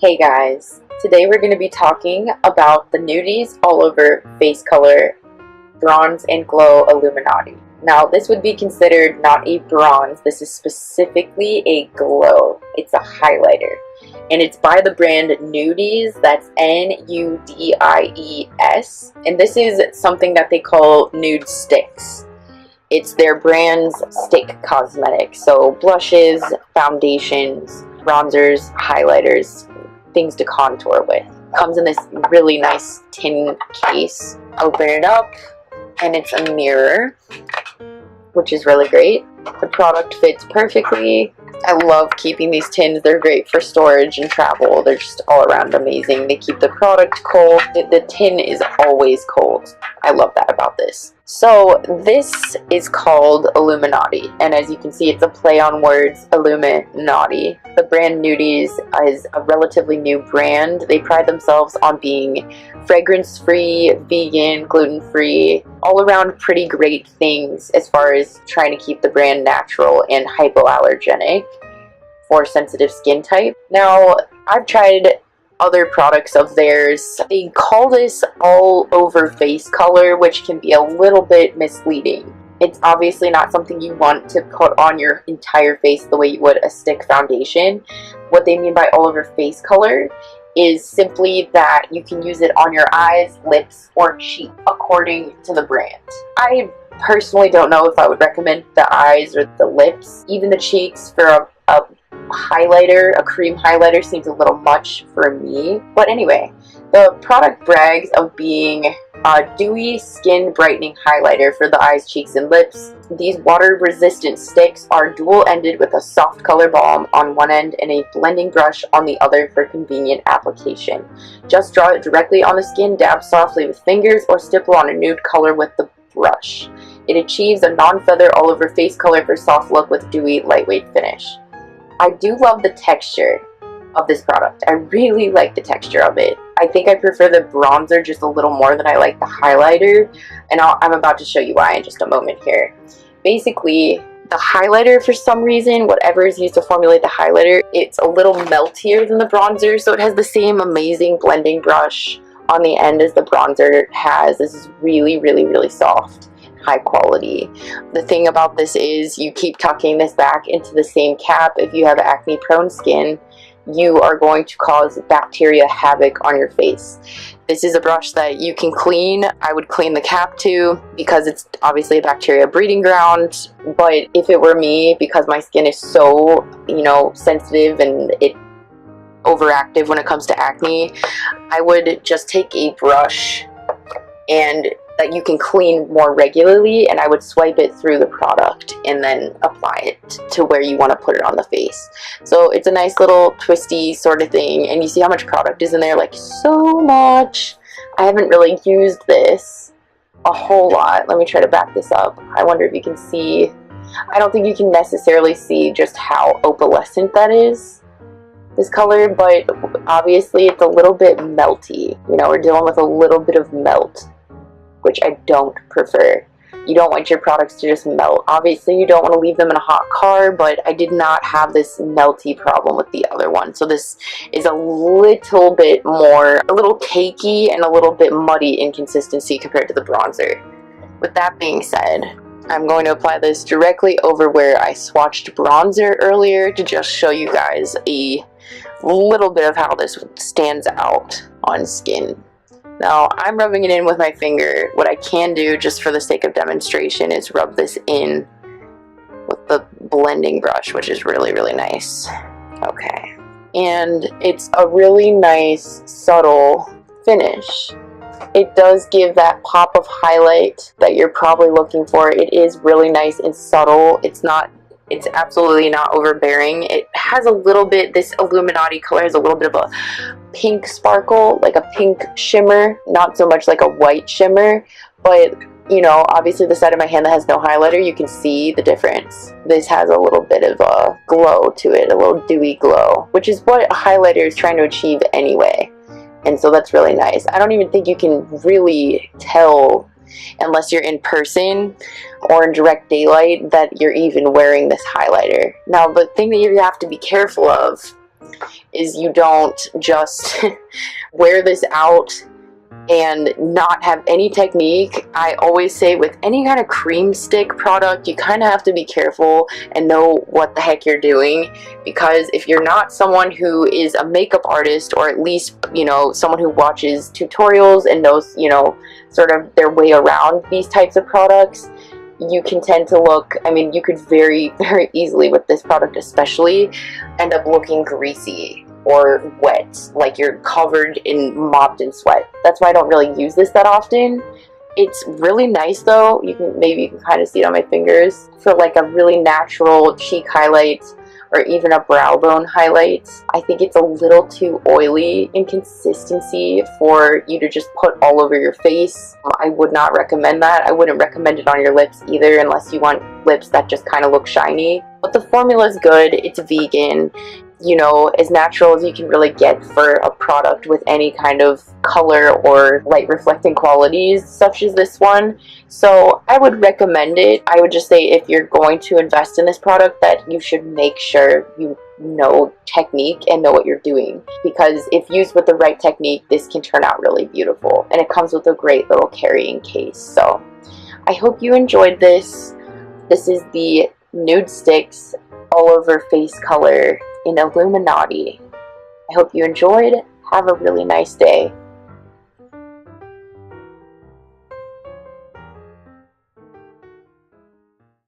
Hey guys, today we're going to be talking about the Nudies All Over Face Color Bronze and Glow Illuminati. Now this would be considered not a bronze, this is specifically a glow. It's a highlighter. And it's by the brand Nudies, that's N-U-D-I-E-S. And this is something that they call Nudestix. It's their brand's stick cosmetics, so blushes, foundations, bronzers, highlighters, things to contour with. Comes in this really nice tin case. Open it up and it's a mirror, which is really great. The product fits perfectly. I love keeping these tins. They're great for storage and travel. They're just all around amazing. They keep the product cold. The tin is always cold. I love that about this. So this is called Illuminati, and as you can see, it's a play on words, Illuminati. The brand Nudies is a relatively new brand. They pride themselves on being fragrance-free, vegan, gluten-free, all around pretty great things as far as trying to keep the brand natural and hypoallergenic for sensitive skin type. Now, I've tried other products of theirs. They call this all over face color, which can be a little bit misleading. It's obviously not something you want to put on your entire face the way you would a stick foundation. What they mean by all over face color is simply that you can use it on your eyes, lips, or cheek according to the brand. I personally don't know if I would recommend the eyes or the lips. Even the cheeks for a highlighter, a cream highlighter, seems a little much for me. But anyway, the product brags of being a dewy skin brightening highlighter for the eyes, cheeks, and lips. These water resistant sticks are dual-ended with a soft color balm on one end and a blending brush on the other for convenient application. Just draw it directly on the skin, dab softly with fingers, or stipple on a nude color with the brush. It achieves a non-feather all over face color for soft look with dewy, lightweight finish. I do love the texture of this product. I really like the texture of it. I think I prefer the bronzer just a little more than I like the highlighter, and I'm about to show you why in just a moment here. Basically, the highlighter, for some reason, whatever is used to formulate the highlighter, it's a little meltier than the bronzer, so it has the same amazing blending brush on the end as the bronzer has. This is really, really, really soft. High quality. The thing about this is you keep tucking this back into the same cap. If you have acne prone skin, you are going to cause bacteria havoc on your face. This is a brush that you can clean. I would clean the cap too, because it's obviously a bacteria breeding ground. But if it were me, because my skin is so, sensitive and overactive when it comes to acne, I would just take a brush and that you can clean more regularly, and I would swipe it through the product and then apply it to where you want to put it on the face. So it's a nice little twisty sort of thing, and you see how much product is in there, like so much. I haven't really used this a whole lot. Let me try to back this up. I wonder if you can see. I don't think you can necessarily see just how opalescent that is, this color, but obviously it's a little bit melty. We're dealing with a little bit of melt, which I don't prefer. You don't want your products to just melt. Obviously, you don't want to leave them in a hot car, but I did not have this melty problem with the other one. So this is a little bit more, a little cakey and a little bit muddy in consistency compared to the bronzer. With that being said, I'm going to apply this directly over where I swatched bronzer earlier to just show you guys a little bit of how this stands out on skin. Now, I'm rubbing it in with my finger. What I can do, just for the sake of demonstration, is rub this in with the blending brush, which is really, really nice. Okay. And it's a really nice, subtle finish. It does give that pop of highlight that you're probably looking for. It is really nice and subtle. It's absolutely not overbearing. It has a little bit, this Illuminati color has a little bit of a pink sparkle, like a pink shimmer, not so much like a white shimmer, but obviously the side of my hand that has no highlighter, you can see the difference. This has a little bit of a glow to it, a little dewy glow, which is what a highlighter is trying to achieve anyway. And so that's really nice. I don't even think you can really tell unless you're in person or in direct daylight that you're even wearing this highlighter. Now, the thing that you have to be careful of is you don't just wear this out and not have any technique. I always say with any kind of cream stick product, you kind of have to be careful and know what the heck you're doing, because if you're not someone who is a makeup artist, or at least, you know, someone who watches tutorials and knows, you know, sort of their way around these types of products, you can tend to look, I mean, you could very easily with this product especially end up looking greasy or wet, like you're covered in mopped in sweat. That's why I don't really use this that often. It's really nice though. Maybe you can kind of see it on my fingers for like a really natural cheek highlight or even a brow bone highlight. I think it's a little too oily in consistency for you to just put all over your face. I would not recommend that. I wouldn't recommend it on your lips either, unless you want lips that just kind of look shiny. But the formula is good. It's vegan. You know, as natural as you can really get for a product with any kind of color or light reflecting qualities such as this one. So I would recommend it. I would just say if you're going to invest in this product, that you should make sure you know technique and know what you're doing, because if used with the right technique, this can turn out really beautiful, and it comes with a great little carrying case. So I hope you enjoyed this. This is the Nudestix all over face color in Illuminati. I hope you enjoyed. Have a really nice day.